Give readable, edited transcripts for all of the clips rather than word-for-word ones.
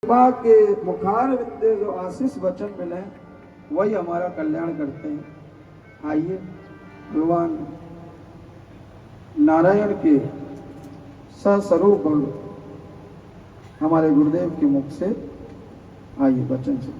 कृपा के मुखार विद्य जो आशीष वचन मिले वही हमारा कल्याण करते हैं। आइए भगवान नारायण के सस्वरूप हमारे गुरुदेव के मुख से आइए वचन से।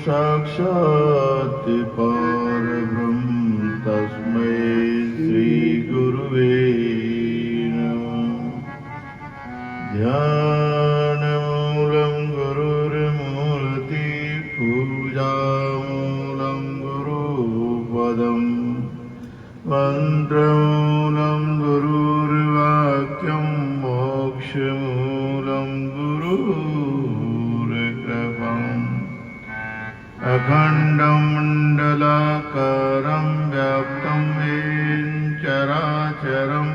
साक्षात् परब्रह्म तस्मै श्री गुरुवे नमः। ध्यानमूलं गुरुर्मूर्ति पूजामूलं गुरुपदम् मन्त्रमूलं गुरुर्वाक्यं मोक्षमूलं गुरुर्कृपम् अखण्डं मण्डलाकारं व्याप्तं येन चराचरं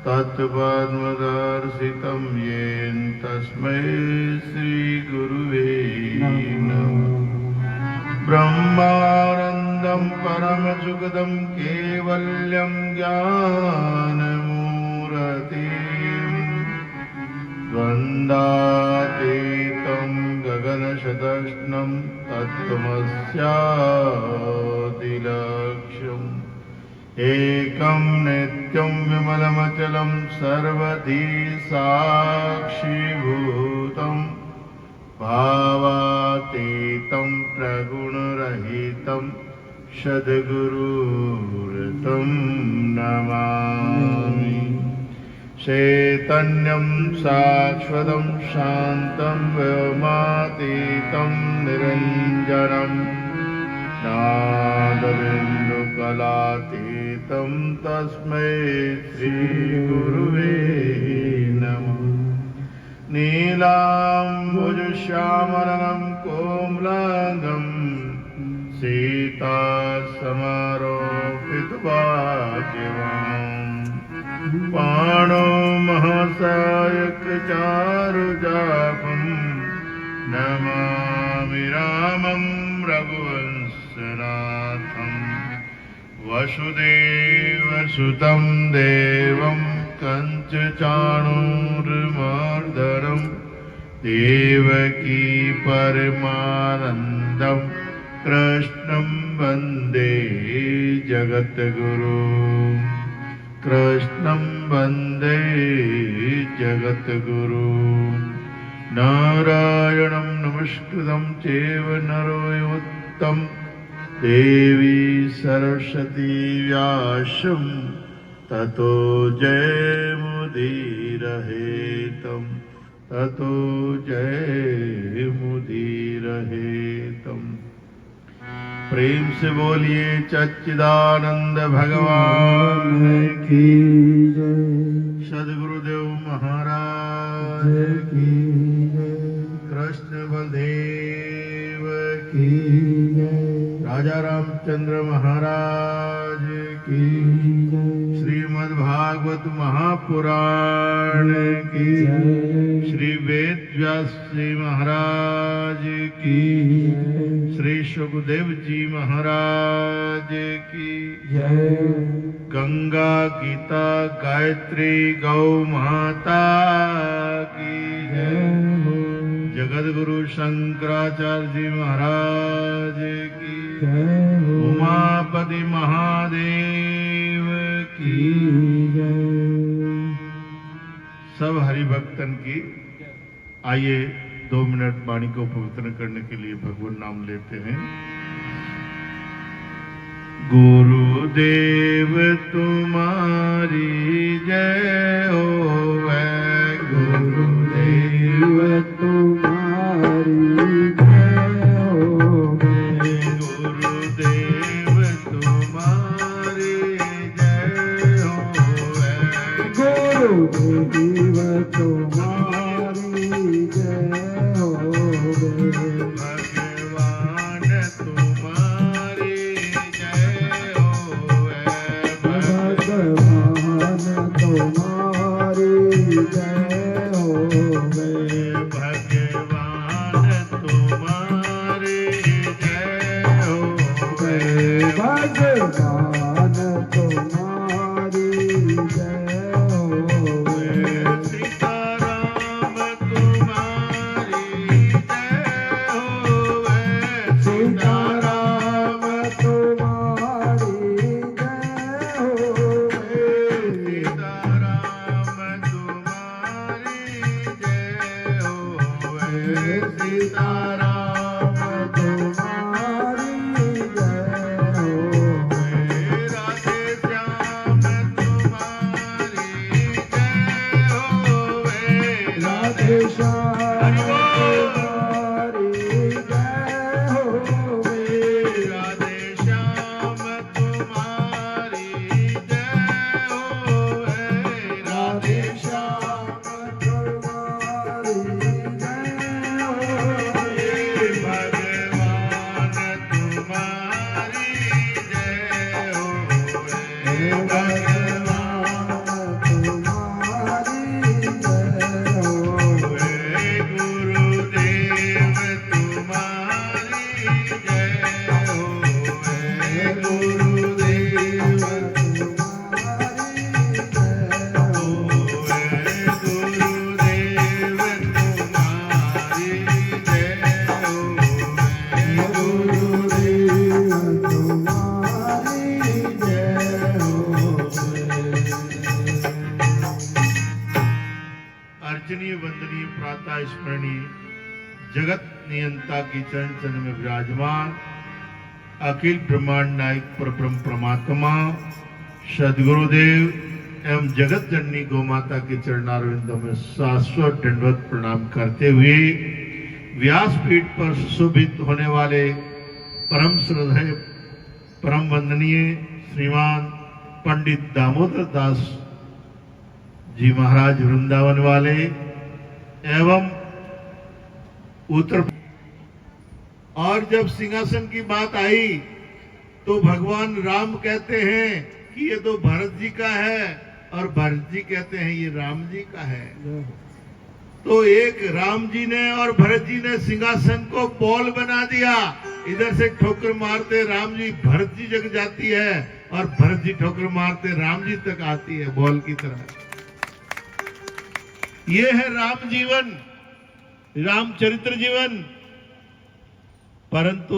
तत्पद्मदर्शितं येन तस्मै श्रीगुरुवे नमः। ब्रह्मानन्दं परमसुखदं केवल्यं ज्ञानमूर्तिम् द्वन्द्वातीतं गगनशतघ्नं तत्त्वमस्यादिलक्ष्यम् एकं नित्यं विमलमचलं सर्वधी साक्षिभूतं भावातीतं प्रगुणरहितं सद्गुरुं नमामि। चैतन्यं शाश्वतं शान्तं व्योमातीतं निरञ्जनं नादबिन्दुकलातीतं तस्मै श्रीगुरुवे नमः। नीलाम्बुजश्यामलं कोमलाङ्गं सीतासमारोपितभाग्यवान् पाणो महासायकचारुजापं नमामि रामं रघुवंशनाथं। वसुदेवसुतं देवं कंसचाणूरमर्दनं देवकी परमानन्दं कृष्णं वन्दे जगद्गुरुम् कृष्णं वन्दे जगद्गुरुं। नारायणं नमस्कृतं चैव नरोत्तमं देवी सरस्वती व्यासं ततो जयमुदीरयेतं ततो जयमुदीरयेतम्। प्रेम से बोलिए सच्चिदानंद भगवान की जय। सद्गुरुदेव महाराज की जय। कृष्ण बलदेव की जय। राजा रामचंद्र महाराज की जय। श्रीमद्भागवत महापुराण की जय। श्री वेद व्यास जी महाराज की जय। श्री सुखदेव जी महाराज की जय। गंगा गीता गायत्री गौ माता की जय। जगद्गुरु शंकराचार्य जी महाराज की जय। उमापति महादेव की जय। सब हरिभक्तन की। आइए 2 मिनट वाणी को पवित्र करने के लिए भगवान नाम लेते हैं। गुरुदेव तुम्हारी जय होवे, गुरुदेव तुम्हारी जय होवे, गुरुदेव तुम्हारी जय होवे, गुरुदेव तुम्हारी जय होवे, भगवान तुम्हारी जय होवे, भगवान तुम्हारी जय होवे, भगवान तुम्हारी जय होवे, भगवान तुम्हारी जय होवे, सीताराम तुम्हारी जय होवे, सीताराम तुम्हारी जय होवे, सीताराम तुम्हारी जय होवे, सीताराम तुम्हारी जय होवे, राधे श्याम तुम्हारी जय होवे, राधे श्याम तुम्हारी जय होवे, राधे श्याम तुम्हारी जय होवे, राधे श्याम तुम्हारी जय होवे, भगवान तुम्हारी जय होवे, भगवान तुम्हारी जय होवे, गुरुदेव तुम्हारी जय होवे, गुरुदेव तुम्हारी जय होवे, गुरुदेव तुम्हारी जय होवे, गुरुदेव तुम्हारी जय होवे। अर्चनीय वंदनीय प्रातः स्मरणीय जगत नियंता की चरण चरण में विराजमान अखिल ब्रह्मांड नायक परब्रह्म परमात्मा सदगुरुदेव एवं जगत जननी गौ माता के चरणारविंदों में शाश्वत दंडवत प्रणाम करते हुए व्यासपीठ पर सुशोभित होने वाले परम श्रद्धेय परम वंदनीय श्रीमान पंडित दामोदर दास जी महाराज वृंदावन वाले एवं उत्तर और जब सिंहासन की बात आई तो भगवान राम कहते हैं कि ये तो भरत जी का है और भरत जी कहते हैं ये राम जी का है। तो एक राम जी ने और भरत जी ने सिंहासन को बॉल बना दिया, इधर से ठोकर मारते राम जी भरत जी जग जाती है और भरत जी ठोकर मारते राम जी तक आती है बॉल की तरह। ये है राम जीवन, रामचरित्र जीवन। परंतु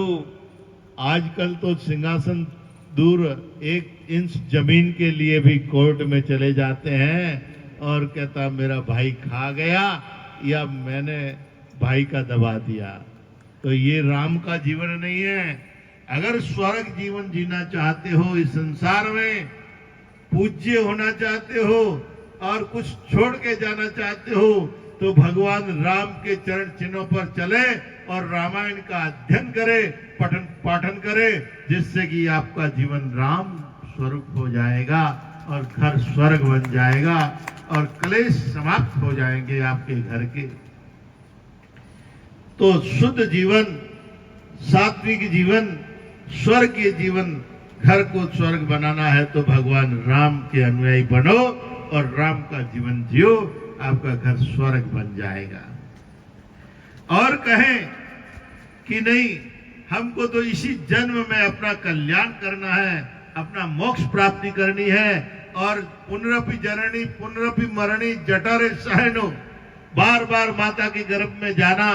आजकल तो सिंहासन दूर 1 इंच जमीन के लिए भी कोर्ट में चले जाते हैं और कहता मेरा भाई खा गया या मैंने भाई का दबा दिया। तो ये राम का जीवन नहीं है। अगर स्वर्ग जीवन जीना चाहते हो, इस संसार में पूज्य होना चाहते हो और कुछ छोड़ के जाना चाहते हो, तो भगवान राम के चरण चिन्हों पर चले और रामायण का अध्ययन करे, पठन पाठन करे, जिससे कि आपका जीवन राम स्वरूप हो जाएगा और घर स्वर्ग बन जाएगा और क्लेश समाप्त हो जाएंगे आपके घर के। तो शुद्ध जीवन, सात्विक जीवन, स्वर्गीय जीवन, घर को स्वर्ग बनाना है तो भगवान राम के अनुयायी बनो और राम का जीवन जियो, आपका घर स्वर्ग बन जाएगा। और कहें कि नहीं हमको तो इसी जन्म में अपना कल्याण करना है, अपना मोक्ष प्राप्ति करनी है और पुनरपि जननी पुनरपि मरणी जठरे सहनो, बार बार माता के गर्भ में जाना,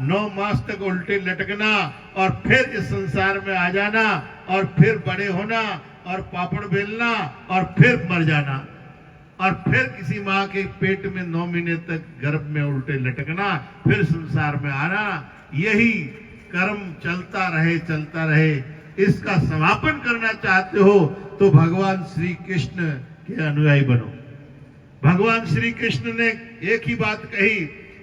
9 मास तक उल्टे लटकना और फिर इस संसार में आ जाना और फिर बड़े होना और पापड़ बेलना और फिर मर जाना और फिर किसी माँ के पेट में 9 महीने तक गर्भ में उल्टे लटकना, फिर संसार में आना। यही कर्म चलता रहे इसका समापन करना चाहते हो तो भगवान श्री कृष्ण के अनुयायी बनो। भगवान श्री कृष्ण ने एक ही बात कही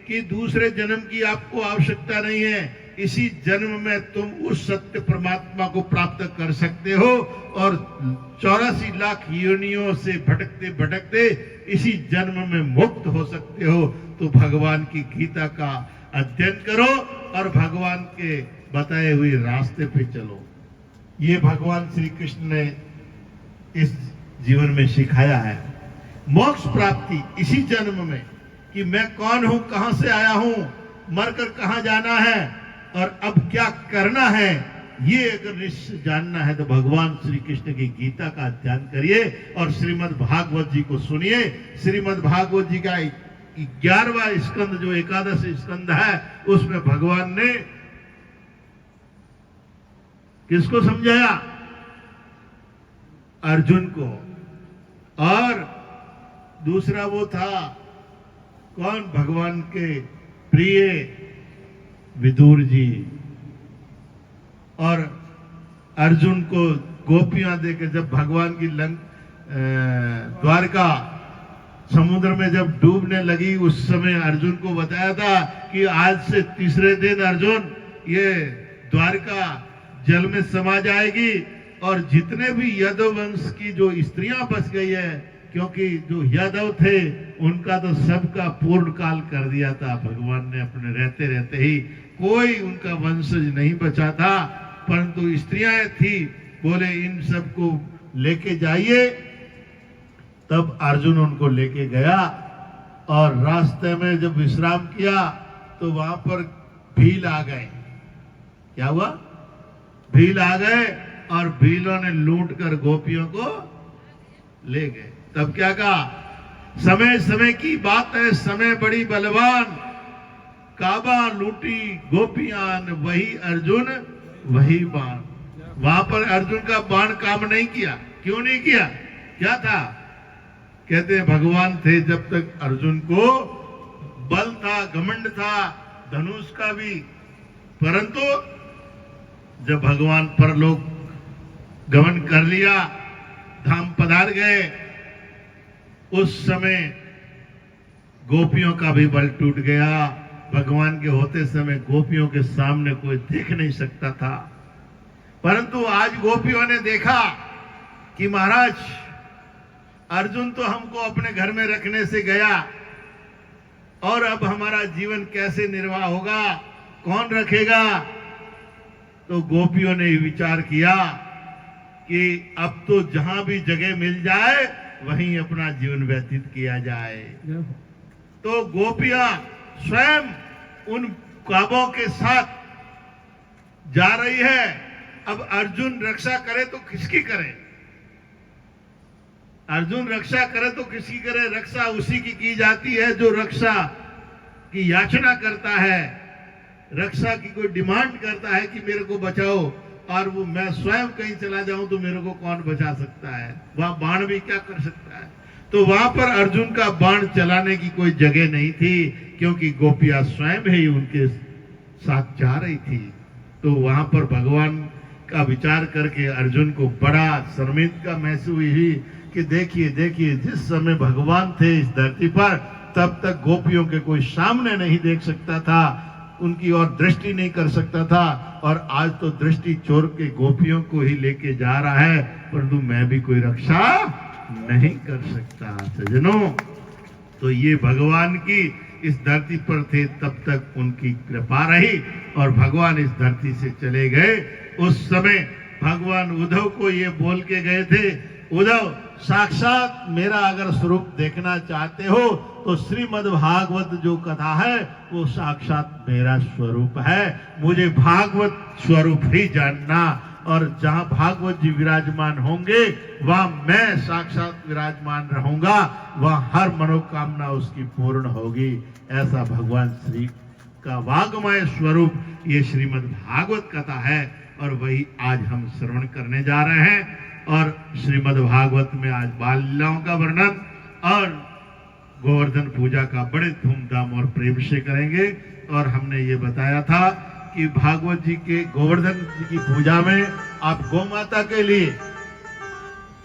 कि दूसरे जन्म की आपको आवश्यकता नहीं है, इसी जन्म में तुम उस सत्य परमात्मा को प्राप्त कर सकते हो और 84 लाख योनियों से भटकते भटकते इसी जन्म में मुक्त हो सकते हो। तो भगवान की गीता का अध्ययन करो और भगवान के बताए हुए रास्ते पे चलो। ये भगवान श्री कृष्ण ने इस जीवन में सिखाया है। मोक्ष प्राप्ति इसी जन्म में कि मैं कौन हूं, कहां से आया हूं, मरकर कहां जाना है और अब क्या करना है, ये अगर निश्चय जानना है तो भगवान श्री कृष्ण की गीता का अध्ययन करिए और श्रीमद् भागवत जी को सुनिए। श्रीमद् भागवत जी का 11वां स्कंद जो 11 स्कंद है उसमें भगवान ने किसको समझाया? अर्जुन को। और दूसरा वो था कौन? भगवान के प्रिय विदुर जी। और अर्जुन को गोपियां देकर जब भगवान की द्वारका समुद्र में जब डूबने लगी उस समय अर्जुन को बताया था कि आज से तीसरे दिन अर्जुन ये द्वारका जल में समा जाएगी और जितने भी यादव वंश की जो स्त्रियां बच गई है, क्योंकि जो यादव थे उनका तो सबका पूर्ण काल कर दिया था भगवान ने अपने रहते रहते ही, कोई उनका वंशज नहीं बचा था, परंतु स्त्रियां थी। बोले इन सबको लेके जाइए। तब अर्जुन उनको लेके गया और रास्ते में जब विश्राम किया तो वहां पर भील आ गए। क्या हुआ? भील आ गए और भीलों ने लूट कर गोपियों को ले गए। तब क्या कहा? समय समय की बात है, समय बड़ी बलवान, काबा लूटी गोपियां, वही अर्जुन वही बाण। वहां पर अर्जुन का बाण काम नहीं किया। क्यों नहीं किया? क्या था? कहते हैं भगवान थे जब तक अर्जुन को बल था, घमंड था, धनुष का भी, परंतु जब भगवान परलोक गमन कर लिया, धाम पधार गए, उस समय गोपियों का भी बल टूट गया। भगवान के होते समय गोपियों के सामने कोई देख नहीं सकता था, परंतु आज गोपियों ने देखा कि महाराज अर्जुन तो हमको अपने घर में रखने से गया और अब हमारा जीवन कैसे निर्वाह होगा, कौन रखेगा? तो गोपियों ने विचार किया कि अब तो जहां भी जगह मिल जाए वहीं अपना जीवन व्यतीत किया जाए। तो गोपियां स्वयं उन काबों के साथ जा रही है। अब अर्जुन रक्षा करे तो किसकी करे? अर्जुन रक्षा करे तो किसकी करे? रक्षा उसी की जाती है जो रक्षा की याचना करता है, रक्षा की कोई डिमांड करता है कि मेरे को बचाओ, और वो मैं स्वयं कहीं चला जाऊं तो मेरे को कौन बचा सकता है? वहां बाण भी क्या कर सकता है? तो वहां पर अर्जुन का बाण चलाने की कोई जगह नहीं थी, क्योंकि गोपियां स्वयं ही उनके साथ जा रही थी। तो वहां पर भगवान का विचार करके अर्जुन को बड़ा शर्मिंदगी महसूस हुई कि देखिए देखिए, जिस समय भगवान थे इस धरती पर तब तक गोपियों के कोई सामने नहीं देख सकता था, उनकी ओर दृष्टि नहीं कर सकता था, और आज तो दृष्टि चोर के गोपियों को ही लेके जा रहा है, परंतु मैं भी कोई रक्षा नहीं कर सकता। सज्जनों, तो ये भगवान की इस धरती पर थे तब तक उनकी कृपा रही और भगवान इस धरती से चले गए। उस समय भगवान उद्धव को ये बोल के गए थे, उद्धव साक्षात मेरा अगर स्वरूप देखना चाहते हो तो श्रीमद् भागवत जो कथा है वो साक्षात मेरा स्वरूप है। मुझे भागवत स्वरूप ही जानना, और जहां भागवत जी विराजमान होंगे वहां मैं साक्षात विराजमान रहूंगा, वहां हर मनोकामना उसकी पूर्ण होगी। ऐसा भगवान श्री का वाग्मय स्वरूप ये श्रीमद् भागवत कथा है, और वही आज हम श्रवण करने जा रहे हैं। और श्रीमद् भागवत में आज बाल लीलाओं का वर्णन और गोवर्धन पूजा का बड़े धूमधाम और प्रेम से करेंगे। और हमने ये बताया था ये भागवत जी के गोवर्धन जी की पूजा में आप गौ माता के लिए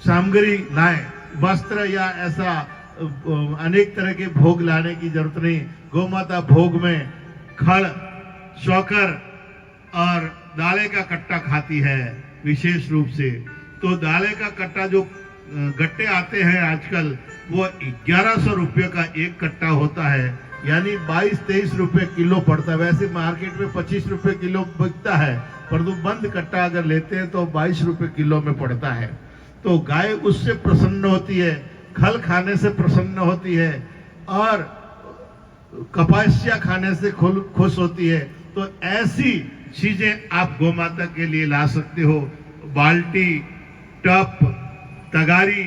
सामग्री लाएं, वस्त्र या ऐसा अनेक तरह के भोग लाने की जरूरत नहीं। गौ माता भोग में खड़, शौकर और दाले का कट्टा खाती है विशेष रूप से। तो दाले का कट्टा जो गट्टे आते हैं आजकल, वो 1100 रुपये का एक कट्टा होता है, यानी 22-23 रुपये किलो पड़ता है। वैसे मार्केट में 25 रुपये किलो बिकता है, परंतु बंद कट्टा अगर लेते हैं तो 22 रुपये किलो में पड़ता है। तो गाय उससे प्रसन्न होती है, खल खाने से प्रसन्न होती है और कपासिया खाने से खुश होती है। तो ऐसी चीजें आप गौ माता के लिए ला सकते हो। बाल्टी, टप, तगारी,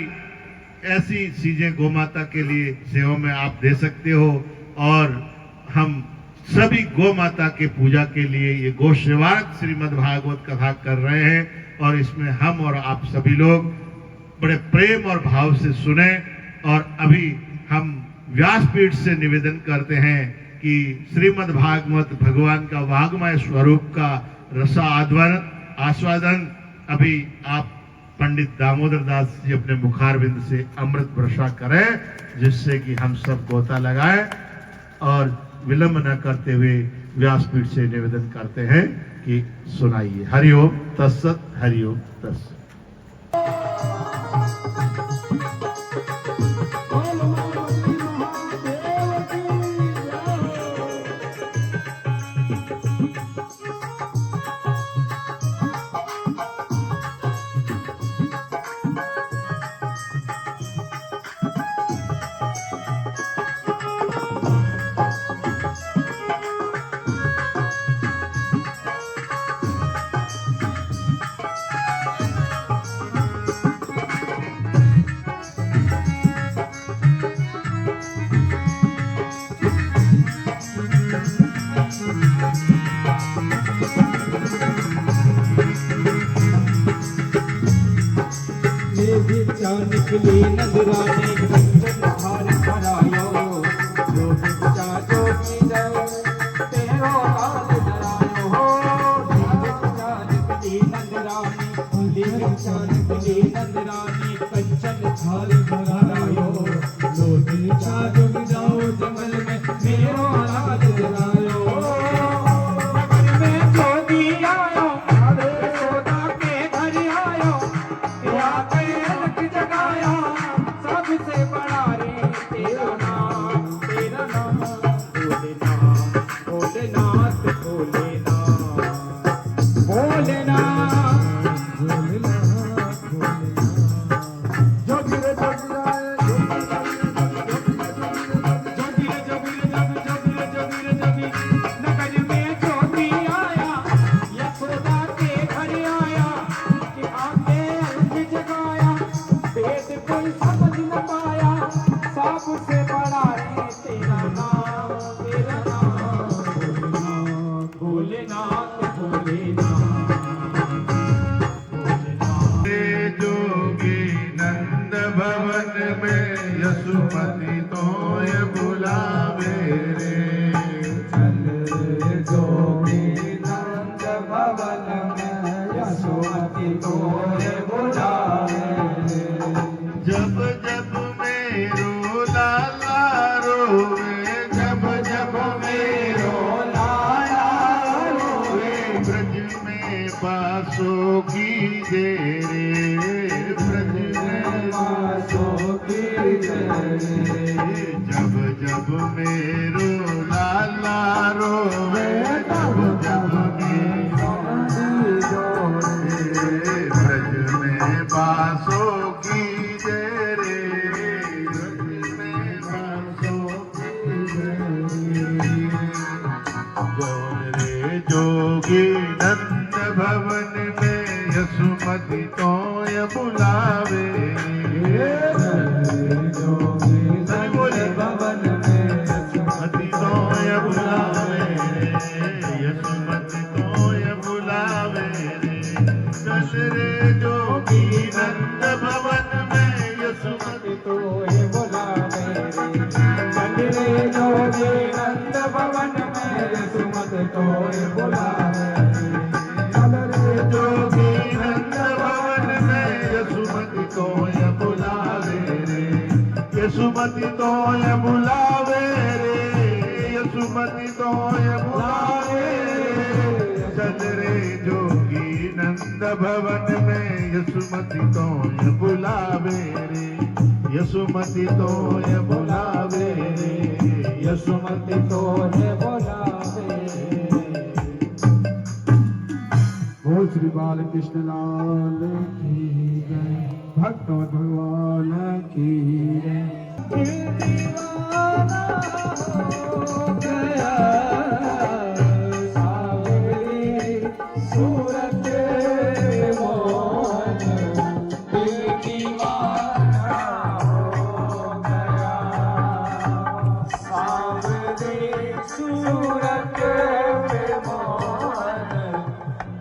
ऐसी चीजें गौ माता के लिए सेवा में आप दे सकते हो। और हम सभी गौ माता के पूजा के लिए ये गौ सेवार्थ श्रीमद् भागवत कथा कर रहे हैं और इसमें हम और आप सभी लोग बड़े प्रेम और भाव से सुने। और अभी हम व्यासपीठ से निवेदन करते हैं कि श्रीमद् भागवत भगवान का वाग्मय स्वरूप का आस्वादन अभी आप पंडित दामोदर दास जी अपने मुखारविंद से अमृत वर्षा करें, जिससे कि हम सब गोता लगाएं। और विलंब न करते हुए व्यासपीठ से निवेदन करते हैं कि सुनाइए। हरिओम तत्सत, हरिओम तत्सत। निकली नजराने कंचन हार करायो, जो बिचा जो कीजो तेरो लाल डरायो हो। बिचा निकली नजराने कंचन हार करायो, जो बिचा जो गिराओ जंगल में मेरो लाल डरायो। नगर में जोगी आयो, सोदा के घर आयो, या जगाया सबसे बड़ा रे तेरा नाम भोलेनाथ, भोलेनाथ, भोलेनाथ, भोलेनाथ, भोलेनाथ, भोलेनाथ। जोगिरे जोगी नगर में जोगी आया, यशोदा के घर आया, कि आके अलग जगाया। वेद कोई समझ न पाया, सबसे बड़ा है तेरा नाम भोलेनाथ, भोलेनाथ, भोलेनाथ, भोलेनाथ। जोगी नंद भवन में यशुमति तोय बुलावे रे। चल जोगी नंद भवन में यशोमति तोय बुलावे। जब जब मेरो लाला रोवे, जब जब मेरो लाला रोवे, ब्रज में बासों की देरे, ब्रज में बासों की देरे। जब जब मेरो लाला रोवे, जब जब मेरो ब्रज में बासों की जोगी नंद भवन में यशुमति तोय बुलावे। जोगी नंद भवन में यशुमति तोय बुलावे, यशुमति तोय बुलावे। चल रे जोगी नंद भवन में यशुमति तोय बुलावे। चल रे जोगी नंद भवन में यशुमति तोय बुलावे। यसुमति तो ये बुलावे रे, यसुमति तो ये बुलावे रे, चल रे जोगी नंद भवन में, यसुमति तो ये बुलावे रे, यसुमति तो ये बुलावे रे, यसुमति तो है बुलावे। बोल श्री बाल कृष्ण लाल की जय, भक्त भगवान की जय। दीवाना हो गया सावरी सूरत मोहन, दिल दीवाना हो गया सावरी सूरत मोहन,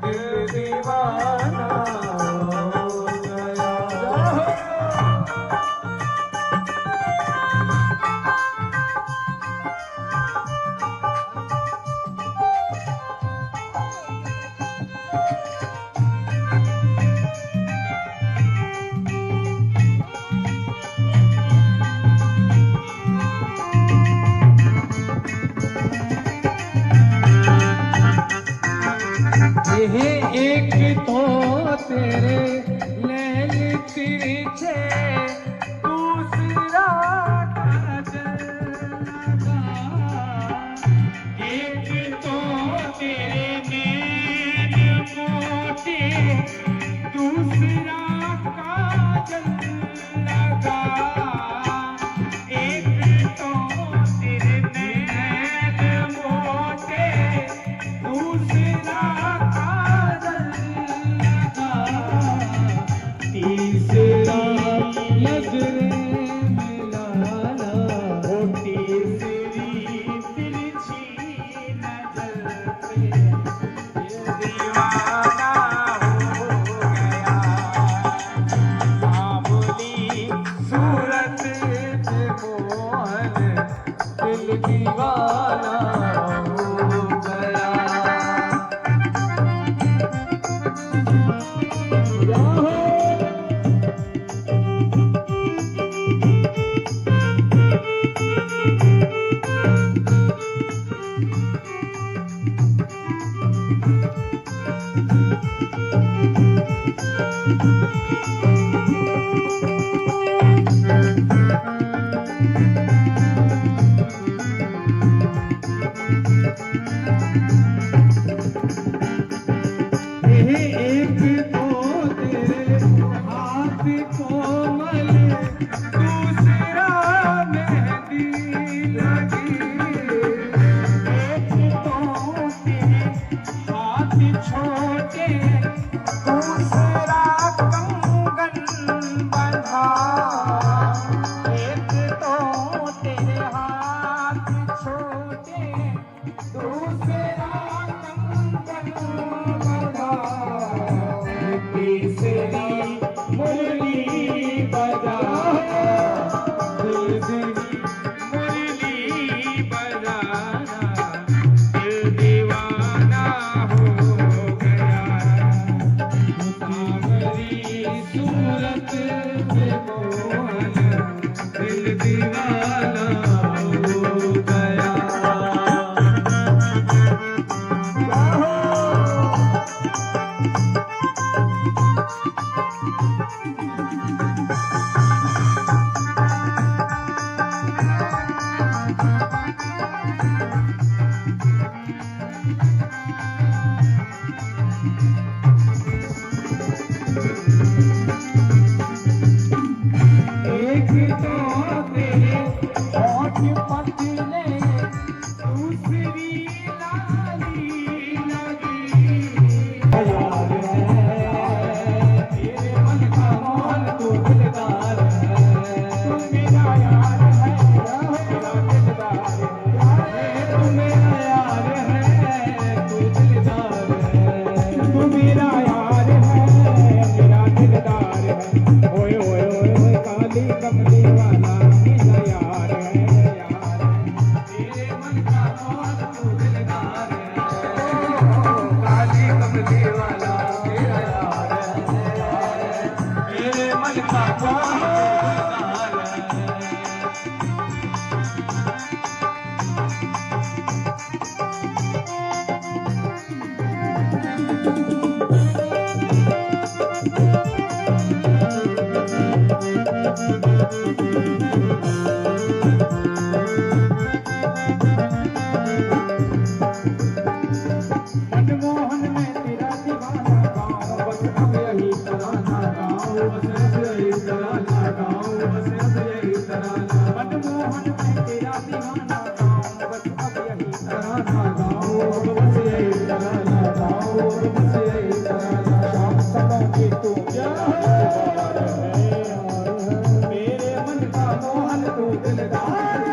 दिल दीवाना हो गया। यह एक तो तेरे लैल तिरछे, दूसरा काजल लगा। एक तो तेरे नैन मोटे, दूसरा काजल लगा। एक तो तेरे नैन मोटे, दूसरा काजल लगा। तीसरा नजरे मिलाना, ओ तीसरी तिरछी नजर पे ये दीवाना हो गया। सावली सूरत मोहन, दिल दीवाना हो गया। एक तो तेरे हाथ कोमल, दूसरा मेहंदी लगी। एक तो तेरे हाथ छोटे, दूसरा कंगन बंधा। एक तो तेरे हाथ छोटे, दूसरा कंगन बंधा। तीसरी मुरली बजा, दूसरी मुरली बजाना, दिल दीवाना हो गया। सावरी सूरत मोहन, दिल दीवाना हो गया। एक तो तेरे होठ पतले, दूसरी लाली लगी। यार है तेरे मन का मौन, तू दिलदार है। तू मेरा यार है, मेरा दिलदार है। तू मेरा यार है, तू दिलदार है। तू मेरा यार है, मेरा दिलदार है। ओए ओए ओए ओए, काली कमली वाला मेरा यार है, यार है। तेरे मन का मौन, तू दिलदार है। काली कमली वाला मेरा यार है, यार है। तेरे मन का मौन, तू दिलदार है। मनमोहन में तेरा दीवाना गाऊं बस अब यही तराना गाऊं बस अब यही तराना गाऊं बस अब यही तराना मनमोहन में तेरा दीवाना गाऊं बस अब यही तराना गाऊं बस यही तराना गाऊं बस यही तराना शाम समय की तू क्या है मेरे मन का मोहन तू दिलदार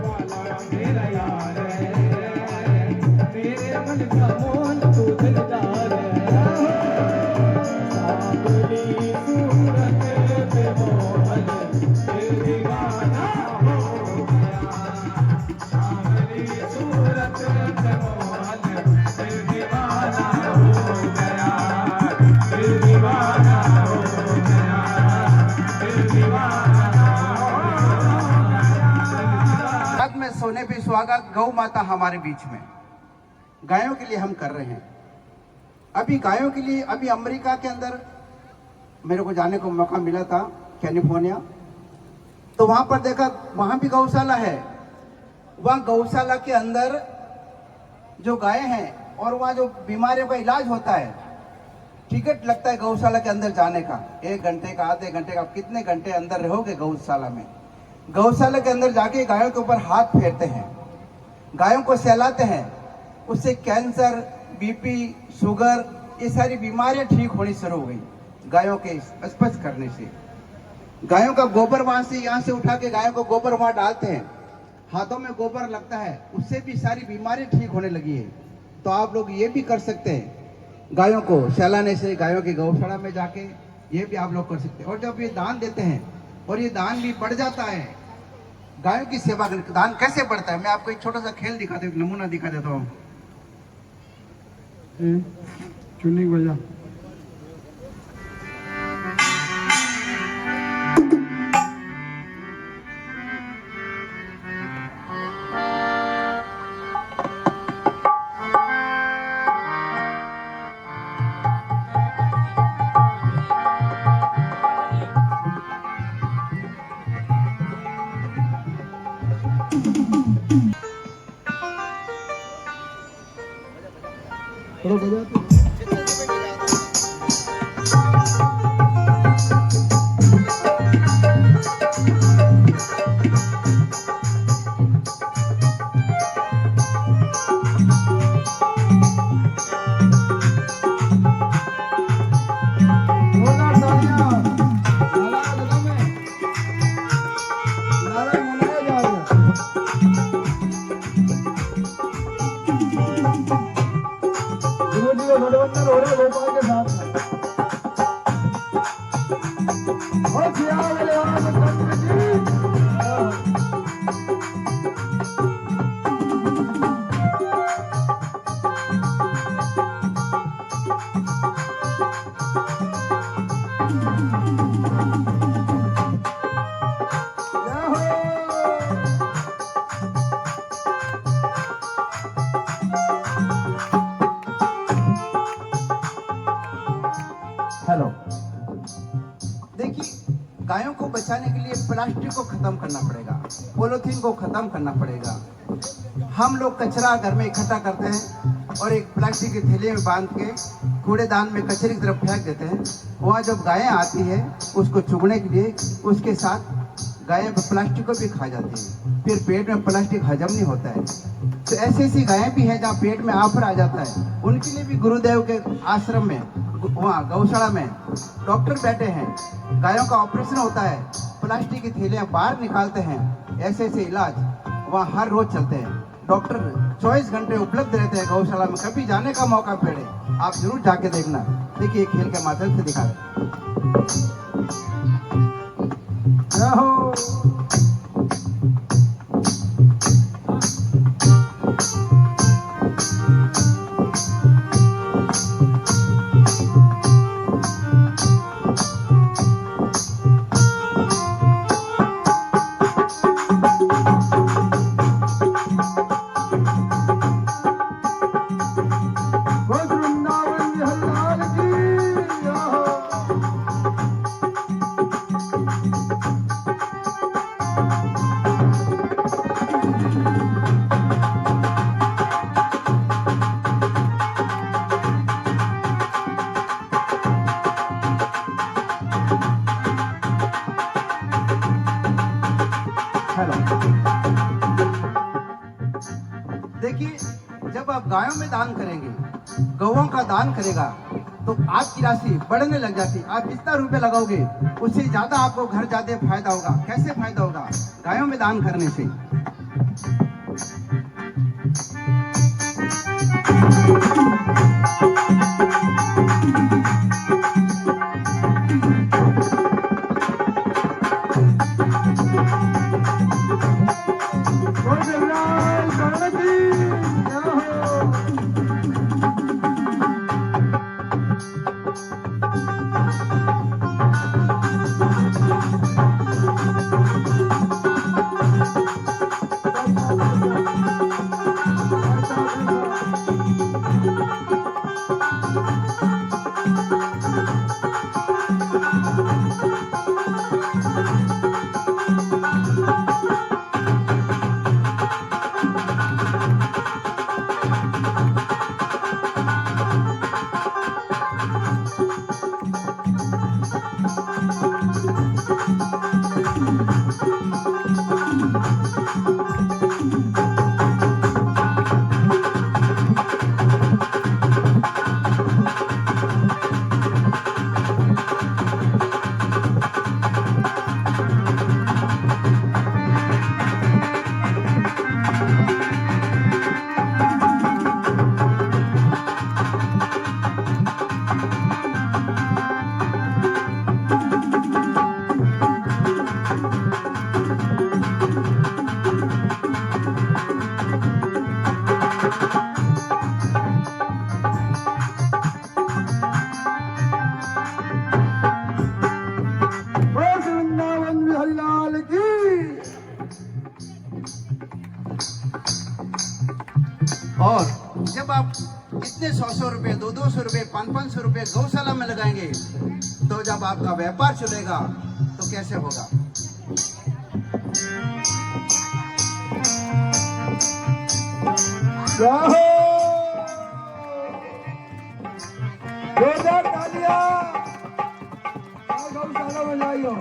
वाला मेरा यार है मेरे मन का मोहन तू दिलदार है सांवली सूरत पे मोहन दिल दीवाना हो गया सांवली सूरत पे मोहन दिल दीवाना हो गया दिल दीवाना हो गया दिल दीवाना हो गया। रात में सोने पे सुहागा गौ माता हमारे बीच में गायों के लिए हम कर रहे हैं। अभी गायों के लिए अभी अमेरिका के अंदर मेरे को जाने को मौका मिला था, कैलिफोर्निया। तो वहां पर देखा, वहां भी गौशाला है। वहां गौशाला के अंदर जो गाय हैं और वहां जो बीमारियों का इलाज होता है, टिकट लगता है गौशाला के अंदर जाने का, 1 घंटे का, आधे घंटे का। कितने घंटे अंदर रहोगे गौशाला में? गौशाला के अंदर जाके गायों के ऊपर हाथ फेरते हैं, गायों को सहलाते हैं। उससे कैंसर, बीपी, शुगर, ये सारी बीमारियां ठीक होनी शुरू हो गई गायों के स्पर्श करने से। गायों का गोबर वहां से, यहाँ से उठा के गायों को गोबर वहां डालते हैं, हाथों में गोबर लगता है, उससे भी सारी बीमारियां ठीक होने लगी है। तो आप लोग ये भी कर सकते हैं, गायों को सहलाने से, गायों की गौशाला में जाके ये भी आप लोग कर सकते हैं। और जब ये दान देते हैं और ये दान भी बढ़ जाता है, गायों की सेवा करके दान कैसे बढ़ता है, मैं आपको एक छोटा सा खेल दिखाता हूँ, नमूना दिखा देता हूँ। चुन्नी बजा। थोड़ा बजा तो। हेलो, देखिए, गायों को बचाने के लिए प्लास्टिक को खत्म करना पड़ेगा, पॉलीथीन को खत्म करना पड़ेगा। हम लोग कचरा घर में इकट्ठा करते हैं और एक प्लास्टिक के थैले में बांध के कूड़ेदान में कचरे की तरफ फेंक देते हैं। वहाँ जब गायें आती है उसको चुगने के लिए, उसके साथ गायें प्लास्टिक को भी खा जाती है, फिर पेट में प्लास्टिक हजम नहीं होता है। तो ऐसी ऐसी गायें भी हैं जहाँ पेट में आफर आ जाता है, उनके लिए भी गुरुदेव के आश्रम में, वहाँ गौशाला में डॉक्टर बैठे हैं। गायों का ऑपरेशन होता है, प्लास्टिक की थैलियाँ बाहर निकालते हैं। ऐसे ऐसे इलाज वहाँ हर रोज चलते हैं। डॉक्टर 24 घंटे उपलब्ध रहते हैं गौशाला में। कभी जाने का मौका मिले, आप जरूर जाके देखना। देखिए, खेल के माध्यम से दिखा गायों में दान करेंगे, गौओं का दान करेगा, तो आपकी राशि बढ़ने लग जाती। आप जितना रुपए लगाओगे उससे ज्यादा आपको घर जाते फायदा होगा। कैसे फायदा होगा? गायों में दान करने से। वृंदावन बिहारी लाल की। और जब आप इतने 100-100 रुपए, 200-200 रुपए, 500-500 रुपए गौशाला में लगाएंगे, तो जब आपका व्यापार चलेगा तो कैसे होगा? जोरदार तालियां गौशाला में लाइयो।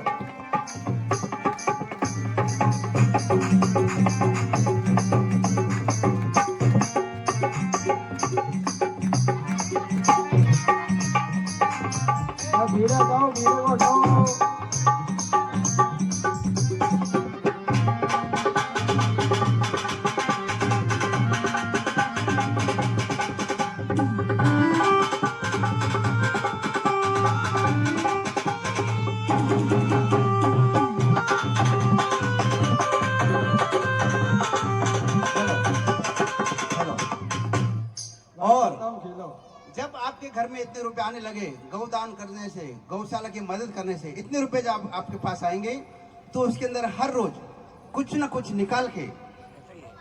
भीड़ा गाओ, भीड़ा को गाओ। और जब आपके घर में इतने रुपए आने लगे गौदान करने से, गौशाला की मदद करने से, इतने रुपए जब आपके पास आएंगे, तो उसके अंदर हर रोज कुछ ना कुछ निकाल के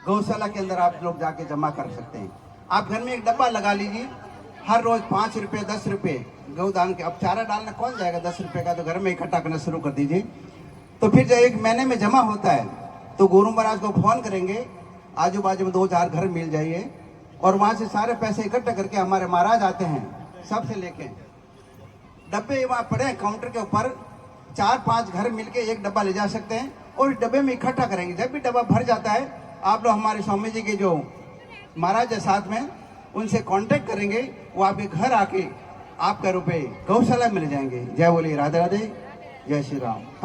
गौशाला के अंदर आप लोग जाके जमा कर सकते हैं। आप घर में एक डब्बा लगा लीजिए, हर रोज 5 रुपए 10 रुपए गौदान के। अब चारा डालना कौन जाएगा 10 रुपए का, तो घर में इकट्ठा करना शुरू कर दीजिए। तो फिर जब 1 महीने में जमा होता है तो गुरु महाराज को फोन करेंगे, आजू बाजू में 2-4 घर मिल जाइए, और वहां से सारे पैसे इकट्ठा करके हमारे महाराज आते हैं, सबसे लेके डब्बे वहां पड़े हैं काउंटर के ऊपर, 4-5 घर मिलके एक डब्बा ले जा सकते हैं और इस डब्बे में इकट्ठा करेंगे। जब भी डब्बा भर जाता है, आप लोग हमारे स्वामी जी के जो महाराज है साथ में, उनसे कांटेक्ट करेंगे, वो आपके घर आके आपका रुपए गौशाला मिल जाएंगे। जय बोलिए राधे राधे, जय श्री राम।